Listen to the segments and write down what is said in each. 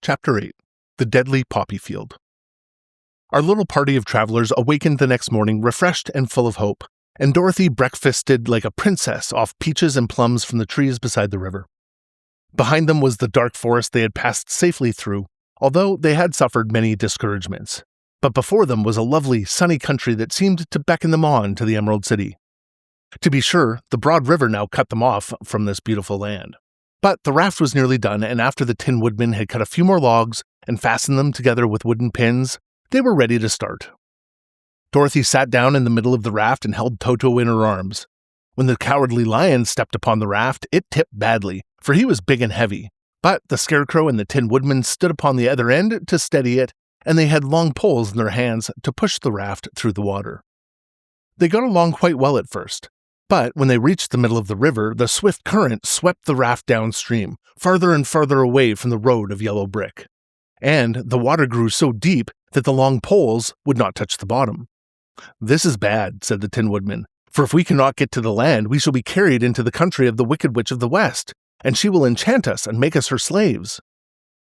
Chapter 8 The Deadly Poppy Field. Our little party of travelers awakened the next morning refreshed and full of hope, and Dorothy breakfasted like a princess off peaches and plums from the trees beside the river. Behind them was the dark forest they had passed safely through, although they had suffered many discouragements. But before them was a lovely, sunny country that seemed to beckon them on to the Emerald City. To be sure, the broad river now cut them off from this beautiful land. But the raft was nearly done, and after the Tin Woodman had cut a few more logs and fastened them together with wooden pins, they were ready to start. Dorothy sat down in the middle of the raft and held Toto in her arms. When the Cowardly Lion stepped upon the raft, it tipped badly, for he was big and heavy. But the Scarecrow and the Tin Woodman stood upon the other end to steady it, and they had long poles in their hands to push the raft through the water. They got along quite well at first. But when they reached the middle of the river, the swift current swept the raft downstream, farther and farther away from the road of yellow brick. And the water grew so deep that the long poles would not touch the bottom. "This is bad," said the Tin Woodman, "for if we cannot get to the land, we shall be carried into the country of the Wicked Witch of the West, and she will enchant us and make us her slaves."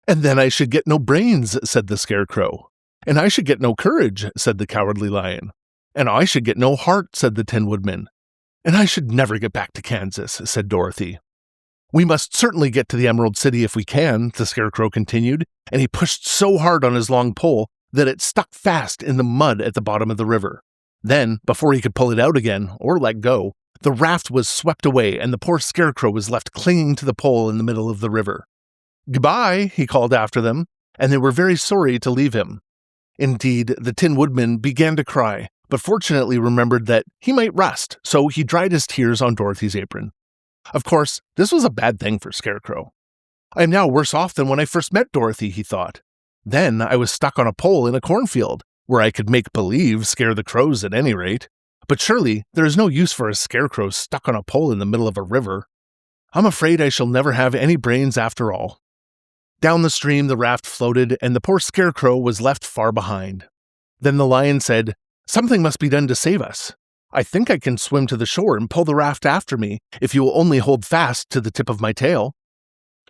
"And then I should get no brains," said the Scarecrow. "And I should get no courage," said the Cowardly Lion. "And I should get no heart," said the Tin Woodman. "And I should never get back to Kansas," said Dorothy. "We must certainly get to the Emerald City if we can," the Scarecrow continued, and he pushed so hard on his long pole that it stuck fast in the mud at the bottom of the river. Then, before he could pull it out again, or let go, the raft was swept away and the poor Scarecrow was left clinging to the pole in the middle of the river. "Goodbye," he called after them, and they were very sorry to leave him. Indeed, the Tin Woodman began to cry, but fortunately remembered that he might rust, so he dried his tears on Dorothy's apron. Of course, this was a bad thing for Scarecrow. "I am now worse off than when I first met Dorothy," he thought. "Then I was stuck on a pole in a cornfield, where I could make believe scare the crows at any rate. But surely there is no use for a Scarecrow stuck on a pole in the middle of a river. I'm afraid I shall never have any brains after all." Down the stream the raft floated, and the poor Scarecrow was left far behind. Then the lion said, "Something must be done to save us. I think I can swim to the shore and pull the raft after me, if you will only hold fast to the tip of my tail."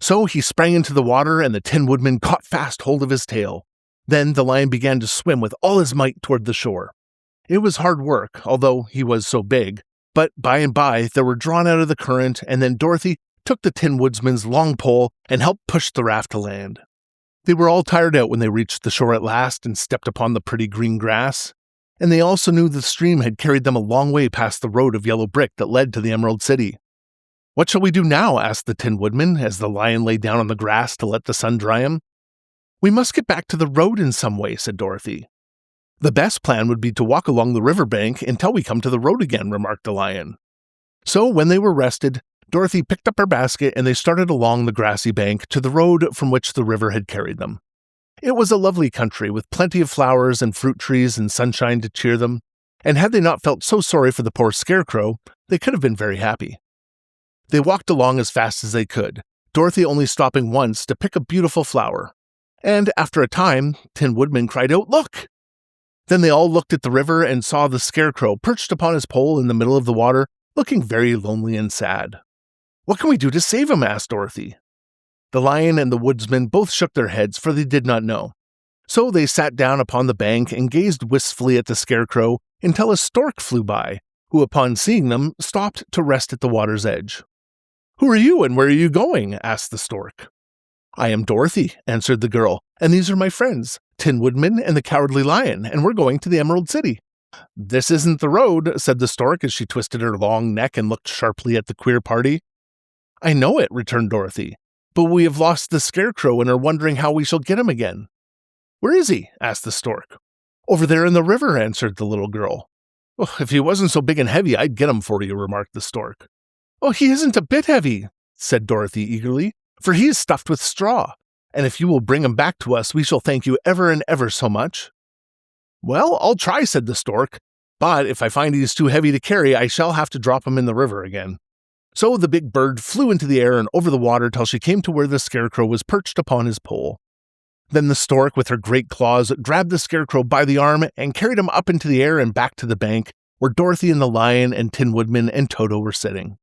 So he sprang into the water, and the Tin Woodman caught fast hold of his tail. Then the lion began to swim with all his might toward the shore. It was hard work, although he was so big, but by and by they were drawn out of the current, and then Dorothy took the Tin Woodman's long pole and helped push the raft to land. They were all tired out when they reached the shore at last and stepped upon the pretty green grass. And they also knew the stream had carried them a long way past the road of yellow brick that led to the Emerald City. "What shall we do now?" asked the Tin Woodman as the lion lay down on the grass to let the sun dry him. "We must get back to the road in some way," said Dorothy. "The best plan would be to walk along the river bank until we come to the road again," remarked the lion. So when they were rested, Dorothy picked up her basket and they started along the grassy bank to the road from which the river had carried them. It was a lovely country with plenty of flowers and fruit trees and sunshine to cheer them, and had they not felt so sorry for the poor Scarecrow, they could have been very happy. They walked along as fast as they could, Dorothy only stopping once to pick a beautiful flower. And after a time, Tin Woodman cried out, "Look!" Then they all looked at the river and saw the Scarecrow perched upon his pole in the middle of the water, looking very lonely and sad. "What can we do to save him?" asked Dorothy. The lion and the woodsman both shook their heads, for they did not know. So they sat down upon the bank and gazed wistfully at the Scarecrow until a stork flew by, who upon seeing them stopped to rest at the water's edge. "Who are you and where are you going?" asked the stork. "I am Dorothy," answered the girl, "and these are my friends, Tin Woodman and the Cowardly Lion, and we're going to the Emerald City." "This isn't the road," said the stork as she twisted her long neck and looked sharply at the queer party. "I know it," returned Dorothy, "but we have lost the Scarecrow and are wondering how we shall get him again." "Where is he?" asked the stork. "Over there in the river," answered the little girl. "Oh, if he wasn't so big and heavy, I'd get him for you," remarked the stork. "Oh, he isn't a bit heavy," said Dorothy eagerly, "for he is stuffed with straw, and if you will bring him back to us, we shall thank you ever and ever so much." "Well, I'll try," said the stork, "but if I find he is too heavy to carry, I shall have to drop him in the river again." So the big bird flew into the air and over the water till she came to where the Scarecrow was perched upon his pole. Then the stork, with her great claws, grabbed the Scarecrow by the arm and carried him up into the air and back to the bank, where Dorothy and the lion and Tin Woodman and Toto were sitting.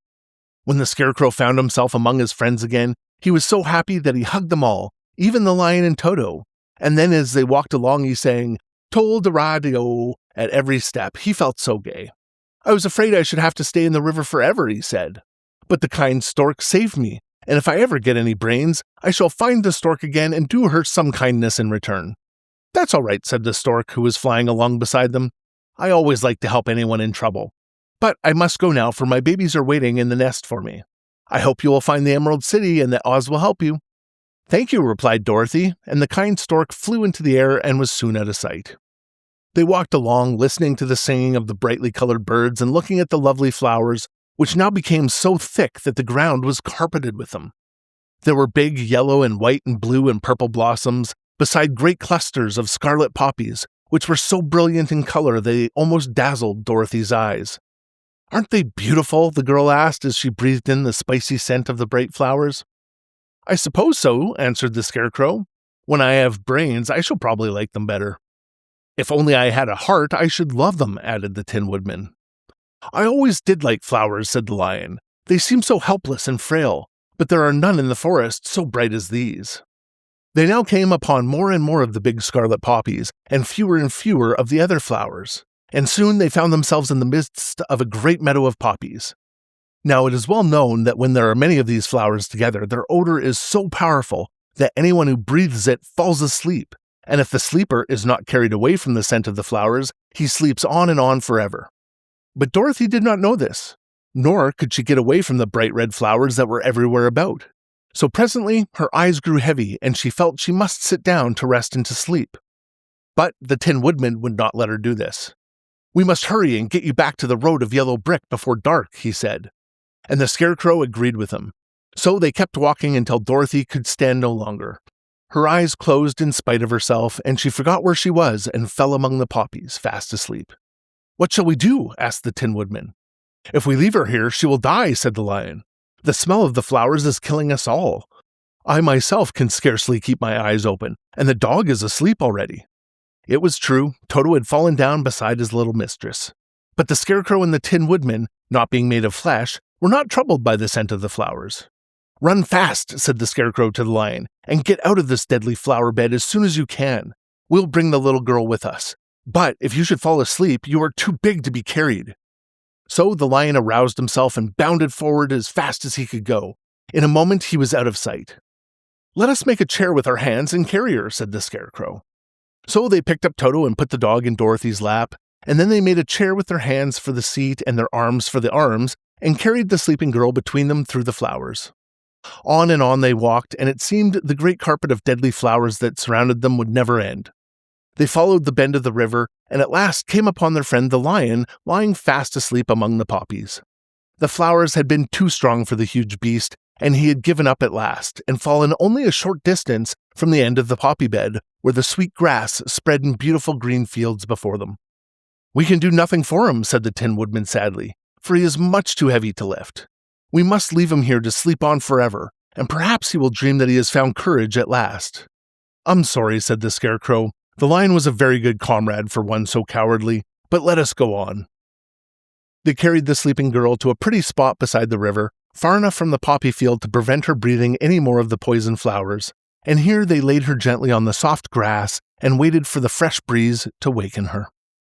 When the Scarecrow found himself among his friends again, he was so happy that he hugged them all, even the lion and Toto. And then as they walked along, he sang, "Told the radio" at every step. He felt so gay. "I was afraid I should have to stay in the river forever," he said. "But the kind stork saved me, and if I ever get any brains, I shall find the stork again and do her some kindness in return." "That's all right," said the stork, who was flying along beside them. "I always like to help anyone in trouble. But I must go now, for my babies are waiting in the nest for me. I hope you will find the Emerald City and that Oz will help you." "Thank you," replied Dorothy, and the kind stork flew into the air and was soon out of sight. They walked along, listening to the singing of the brightly colored birds and looking at the lovely flowers, which now became so thick that the ground was carpeted with them. There were big yellow and white and blue and purple blossoms, beside great clusters of scarlet poppies, which were so brilliant in color they almost dazzled Dorothy's eyes. "Aren't they beautiful?" the girl asked as she breathed in the spicy scent of the bright flowers. "I suppose so," answered the Scarecrow. "When I have brains, I shall probably like them better." "If only I had a heart, I should love them," added the Tin Woodman. "I always did like flowers," said the lion. "They seem so helpless and frail, but there are none in the forest so bright as these." They now came upon more and more of the big scarlet poppies, and fewer of the other flowers, and soon they found themselves in the midst of a great meadow of poppies. Now it is well known that when there are many of these flowers together, their odor is so powerful that anyone who breathes it falls asleep, and if the sleeper is not carried away from the scent of the flowers, he sleeps on and on forever. But Dorothy did not know this, nor could she get away from the bright red flowers that were everywhere about. So presently her eyes grew heavy, and she felt she must sit down to rest and to sleep. But the Tin Woodman would not let her do this. "We must hurry and get you back to the road of yellow brick before dark," he said. And the Scarecrow agreed with him. So they kept walking until Dorothy could stand no longer. Her eyes closed in spite of herself, and she forgot where she was and fell among the poppies, fast asleep. "What shall we do?" asked the Tin Woodman. "If we leave her here, she will die," said the lion. "The smell of the flowers is killing us all. I myself can scarcely keep my eyes open, and the dog is asleep already." It was true, Toto had fallen down beside his little mistress. But the Scarecrow and the Tin Woodman, not being made of flesh, were not troubled by the scent of the flowers. "Run fast," said the Scarecrow to the lion, "and get out of this deadly flower bed as soon as you can. We'll bring the little girl with us. But if you should fall asleep, you are too big to be carried." So the lion aroused himself and bounded forward as fast as he could go. In a moment he was out of sight. "Let us make a chair with our hands and carry her," said the Scarecrow. So they picked up Toto and put the dog in Dorothy's lap, and then they made a chair with their hands for the seat and their arms for the arms, and carried the sleeping girl between them through the flowers. On and on they walked, and it seemed the great carpet of deadly flowers that surrounded them would never end. They followed the bend of the river, and at last came upon their friend the lion lying fast asleep among the poppies. The flowers had been too strong for the huge beast, and he had given up at last, and fallen only a short distance from the end of the poppy bed, where the sweet grass spread in beautiful green fields before them. "We can do nothing for him," said the Tin Woodman sadly, "for he is much too heavy to lift. We must leave him here to sleep on forever, and perhaps he will dream that he has found courage at last." "I'm sorry," said the Scarecrow. "The lion was a very good comrade for one so cowardly, but let us go on." They carried the sleeping girl to a pretty spot beside the river, far enough from the poppy field to prevent her breathing any more of the poison flowers, and here they laid her gently on the soft grass and waited for the fresh breeze to waken her.